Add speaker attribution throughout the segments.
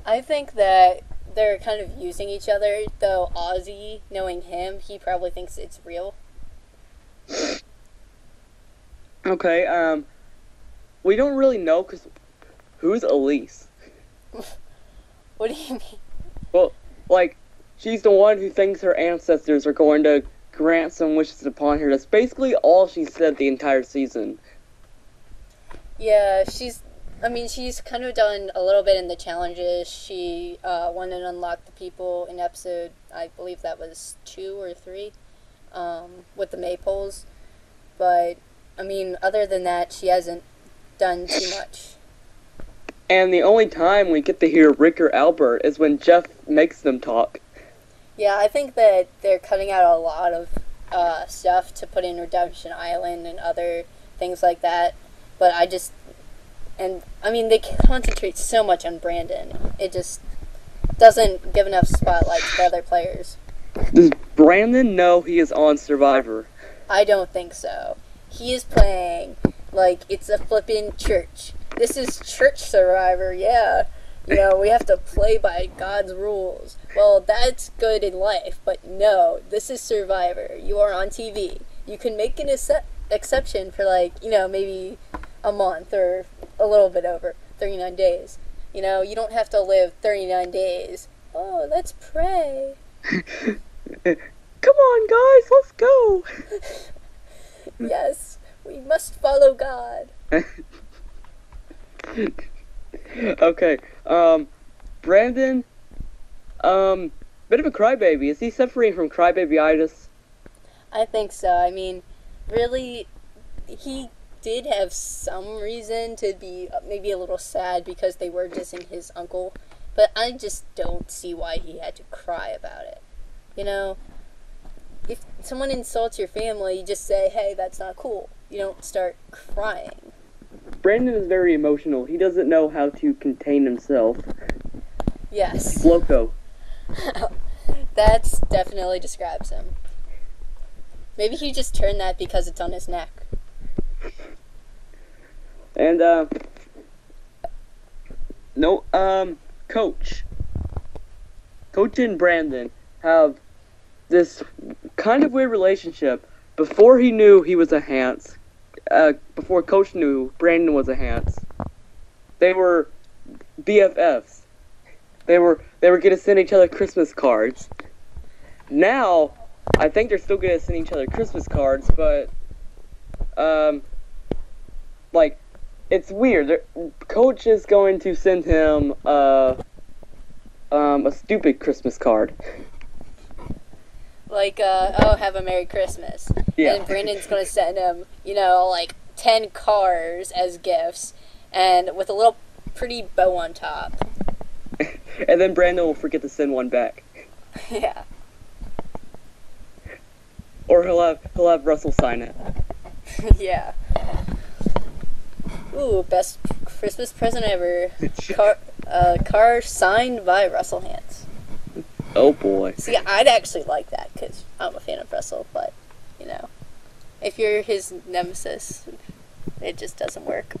Speaker 1: I think that they're kind of using each other, though Ozzy, knowing him, he probably thinks it's real.
Speaker 2: Okay, we don't really know because who's Elise?
Speaker 1: What do you mean?
Speaker 2: Well, like, she's the one who thinks her ancestors are going to grant some wishes upon her. That's basically all she said the entire season.
Speaker 1: Yeah, she's kind of done a little bit in the challenges. She won and unlocked the people in episode, I believe that was 2 or 3, with the maypoles. But, I mean, other than that, she hasn't done too much.
Speaker 2: And the only time we get to hear Rick or Albert is when Jeff makes them talk.
Speaker 1: Yeah, I think that they're cutting out a lot of stuff to put in Redemption Island and other things like that. But they concentrate so much on Brandon. It just doesn't give enough spotlight to the other players.
Speaker 2: Does Brandon know he is on Survivor?
Speaker 1: I don't think so. He is playing like it's a flippin' church. This is church Survivor, yeah. We have to play by God's rules. Well, that's good in life, but no, this is Survivor. You are on TV. You can make an exception for, maybe a month or a little bit over 39 days. You don't have to live 39 days. Oh, let's pray.
Speaker 2: Come on, guys, let's go.
Speaker 1: Yes, we must follow God.
Speaker 2: Okay, Brandon, bit of a crybaby. Is he suffering from crybaby-itis?
Speaker 1: I think so. I mean, really, he did have some reason to be maybe a little sad because they were dissing his uncle, but I just don't see why he had to cry about it. If someone insults your family, you just say, hey, that's not cool. You don't start crying.
Speaker 2: Brandon is very emotional. He doesn't know how to contain himself.
Speaker 1: Yes.
Speaker 2: He's loco.
Speaker 1: That definitely describes him. Maybe he just turned that because it's on his neck.
Speaker 2: And, Coach. Coach and Brandon have this kind of weird relationship. Before he knew he was a Hans, before Coach knew Brandon was a Hans, they were BFFs. They were gonna send each other Christmas cards. Now, I think they're still gonna send each other Christmas cards, but it's weird. Coach is going to send him a stupid Christmas card.
Speaker 1: Have a Merry Christmas.
Speaker 2: Yeah.
Speaker 1: And Brandon's gonna send him, 10 cars as gifts, and with a little pretty bow on top.
Speaker 2: And then Brandon will forget to send one back.
Speaker 1: Yeah.
Speaker 2: Or he'll have Russell sign it.
Speaker 1: Yeah. Ooh, best Christmas present ever. Car signed by Russell Hans.
Speaker 2: Oh boy.
Speaker 1: See, I'd actually like that because I'm a fan of Russell, but, if you're his nemesis, it just doesn't work.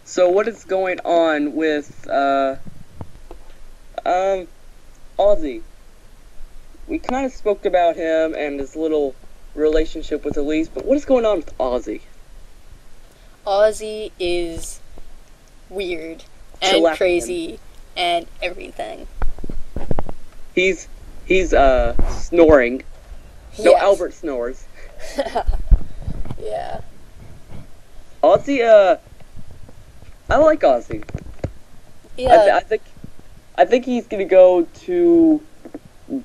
Speaker 2: So what is going on with Ozzy? We kind of spoke about him and his little relationship with Elise, but what is going on with Ozzy?
Speaker 1: Ozzy is weird and crazy and everything.
Speaker 2: He's snoring. No,
Speaker 1: Yes.
Speaker 2: Albert snores.
Speaker 1: Yeah.
Speaker 2: Ozzy, I like Ozzy.
Speaker 1: Yeah.
Speaker 2: I think he's gonna go to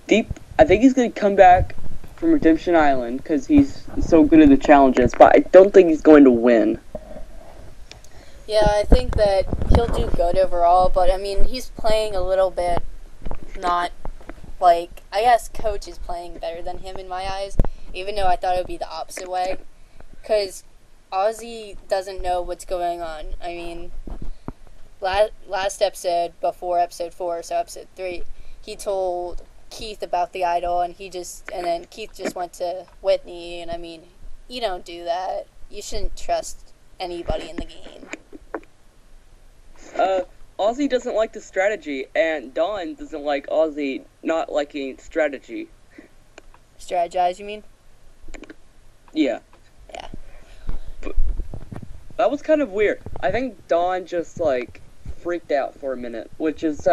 Speaker 2: deep. I think he's gonna come back from Redemption Island because he's so good at the challenges. But I don't think he's going to win.
Speaker 1: Yeah, I think that he'll do good overall, but I mean, he's playing a little bit not I guess Coach is playing better than him in my eyes, even though I thought it would be the opposite way. Because Ozzy doesn't know what's going on. I mean, last episode, before episode 4, so episode 3, he told Keith about the idol, and then Keith just went to Whitney, and I mean, you don't do that. You shouldn't trust anybody in the game.
Speaker 2: Ozzy doesn't like the strategy, and Dawn doesn't like Ozzy not liking strategy.
Speaker 1: Strategize, you mean?
Speaker 2: Yeah.
Speaker 1: Yeah.
Speaker 2: But that was kind of weird. I think Dawn just, like, freaked out for a minute, which is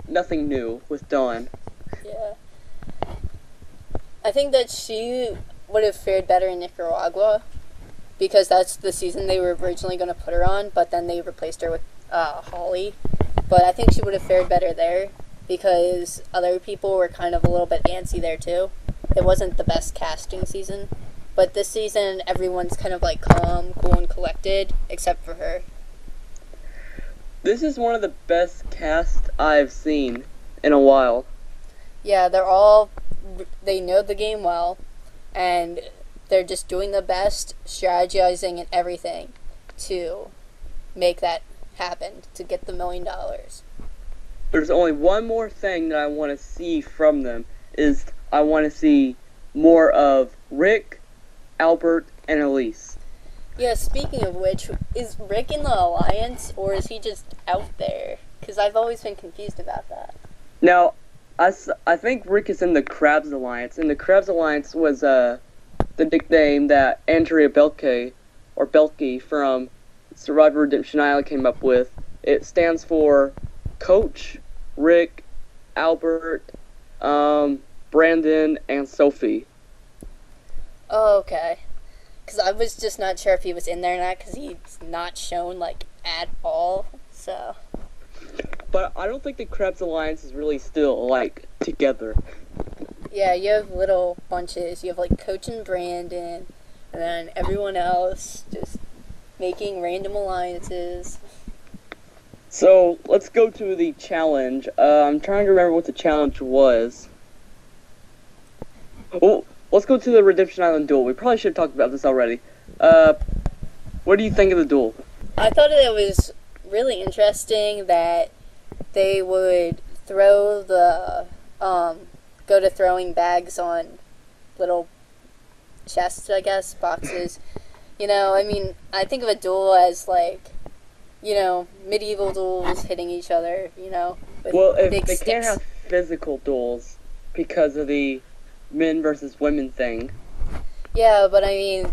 Speaker 2: nothing new with Dawn.
Speaker 1: Yeah. I think that she would have fared better in Nicaragua, because that's the season they were originally going to put her on, but then they replaced her with Holly. But I think she would have fared better there, because other people were kind of a little bit antsy there too. It wasn't the best casting season, but this season everyone's kind of like calm, cool, and collected, except for her.
Speaker 2: This is one of the best casts I've seen in a while.
Speaker 1: Yeah, they know the game well, and they're just doing the best, strategizing and everything to make that happen, to get the $1 million.
Speaker 2: There's only one more thing that I want to see from them, is I want to see more of Rick, Albert, and Elise.
Speaker 1: Yeah, speaking of which, is Rick in the Alliance, or is he just out there? Because I've always been confused about that.
Speaker 2: Now, I think Rick is in the Krabs Alliance, and the Krabs Alliance was the nickname that Andrea Belke from Survivor Redemption Island came up with. It stands for Coach, Rick, Albert, Brandon, and Sophie.
Speaker 1: Oh, okay. Because I was just not sure if he was in there or not, because he's not shown, like, at all, so...
Speaker 2: But I don't think the Krabs Alliance is really still, like, together.
Speaker 1: Yeah, you have little bunches. You have, like, Coach and Brandon, and then everyone else just making random alliances.
Speaker 2: So, let's go to the challenge. I'm trying to remember what the challenge was. Oh, let's go to the Redemption Island duel. We probably should have talked about this already. What do you think of the duel?
Speaker 1: I thought it was really interesting that they would throw the, go to throwing bags on little chests, I guess, boxes. You know, I mean, I think of a duel as, like, you know, medieval duels hitting each other, you know, with big
Speaker 2: they
Speaker 1: sticks.
Speaker 2: can't have physical duels because of the men versus women thing.
Speaker 1: Yeah, but I mean,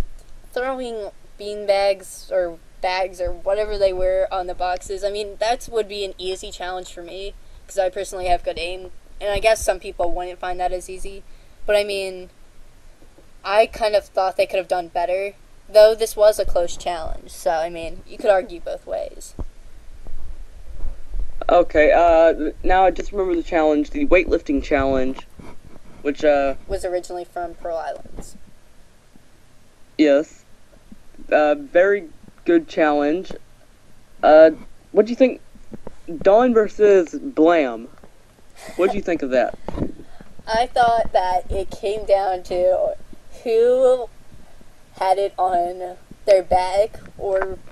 Speaker 1: throwing bean bags or bags or whatever they were on the boxes, I mean, that would be an easy challenge for me, because I personally have good aim, and I guess some people wouldn't find that as easy, but I mean, I kind of thought they could have done better, though this was a close challenge, so I mean, you could argue both ways.
Speaker 2: Okay, now I just remember the challenge, the weightlifting challenge, which,
Speaker 1: was originally from Pearl Islands.
Speaker 2: Yes. Very good challenge. What do you think? Dawn versus Blam. What do you think of that?
Speaker 1: I thought that it came down to who had it on their back,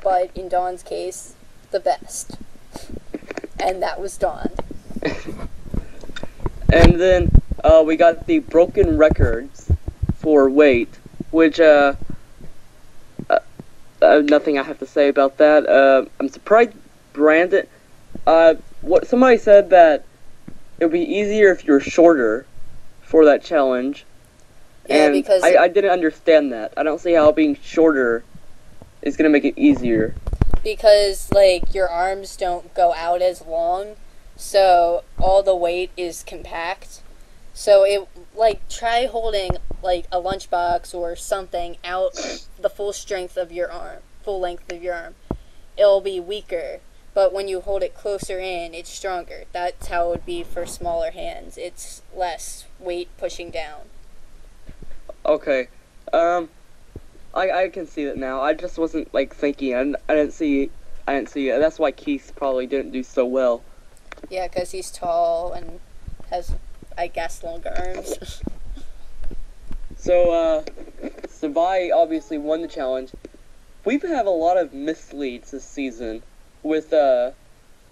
Speaker 1: but in Dawn's case, the best. And that was Dawn.
Speaker 2: And then, we got the broken records for weight, which, nothing I have to say about that. I'm surprised Brandon, somebody said that it would be easier if you're shorter for that challenge.
Speaker 1: Yeah,
Speaker 2: and
Speaker 1: because
Speaker 2: I didn't understand that. I don't see how being shorter is going to make it easier.
Speaker 1: Because, like, your arms don't go out as long, so all the weight is compact. So it, like, try holding, like, a lunchbox or something out the full strength of your arm, full length of your arm. It'll be weaker, but when you hold it closer in, it's stronger. That's how it would be for smaller hands. It's less weight pushing down.
Speaker 2: Okay, I can see that now. I just wasn't, like, thinking. I didn't see it. That's why Keith probably didn't do so well.
Speaker 1: Yeah, because he's tall and has, I guess, longer arms.
Speaker 2: So, Savai obviously won the challenge. We've had a lot of misleads this season. With,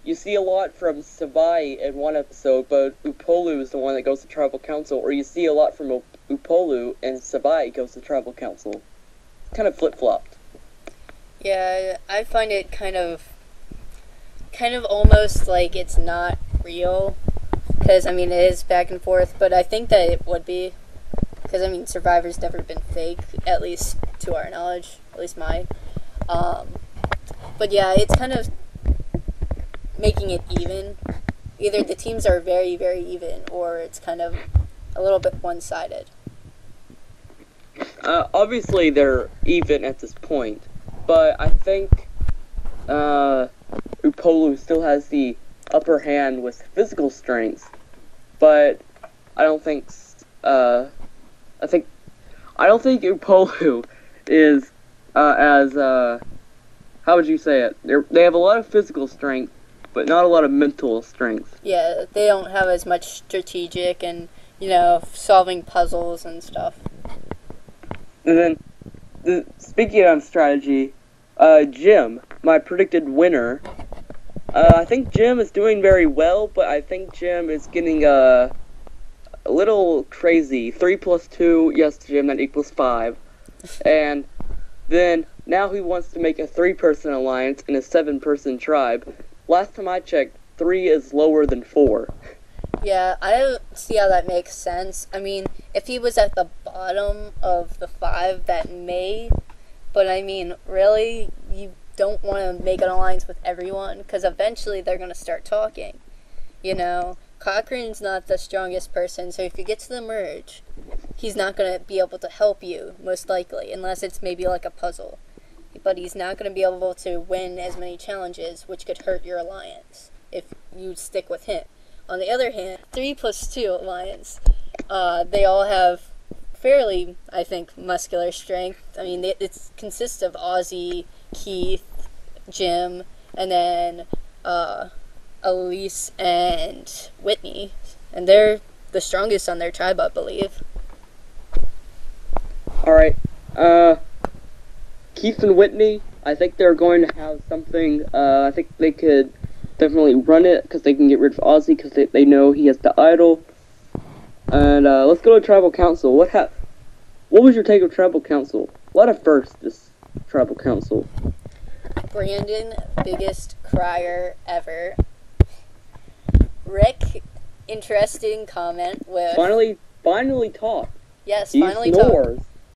Speaker 2: you see a lot from Savai in one episode, but Upolu is the one that goes to Tribal Council, or you see a lot from Upolu and Savai goes to Tribal Council. Kind of flip-flopped.
Speaker 1: Yeah, I find it kind of kind of almost like it's not real. Because, I mean, it is back and forth, but I think that it would be. Because, I mean, Survivor's never been fake, at least to our knowledge, at least mine. But yeah, it's kind of making it even. Either the teams are very, very even, or it's kind of a little bit one-sided.
Speaker 2: Obviously, they're even at this point, but I think Upolu still has the upper hand with physical strength. But I don't think I don't think Upolu is as how would you say it? They have a lot of physical strength, but not a lot of mental strength.
Speaker 1: Yeah, they don't have as much strategic and, solving puzzles and stuff.
Speaker 2: And then, speaking of strategy, Jim, my predicted winner, I think Jim is doing very well, but I think Jim is getting a little crazy. 3 plus 2, yes, Jim, that equals 5. And then, now he wants to make a 3-person alliance in a 7-person tribe. Last time I checked, 3 is lower than 4.
Speaker 1: Yeah, I don't see how that makes sense. I mean, if he was at the bottom of the 5, that may. But I mean, really, you don't want to make an alliance with everyone, because eventually they're going to start talking. Cochrane's not the strongest person, so if you get to the merge, he's not going to be able to help you, most likely, unless it's maybe like a puzzle. But he's not going to be able to win as many challenges, which could hurt your alliance if you stick with him. On the other hand, 3 plus 2 alliance, they all have fairly, I think, muscular strength. I mean, it consists of Ozzy, Keith, Jim, and then Elise and Whitney. And they're the strongest on their tribe, I believe.
Speaker 2: Alright, Keith and Whitney, I think they're going to have something, I think they could definitely run it, because they can get rid of Ozzy, because they know he has the idol. And, let's go to Tribal Council. What was your take of Tribal Council? A lot of firsts, this Tribal Council.
Speaker 1: Brandon, biggest crier ever. Rick, interesting comment with...
Speaker 2: Finally talk.
Speaker 1: Yes,
Speaker 2: he
Speaker 1: finally
Speaker 2: snores.
Speaker 1: talk.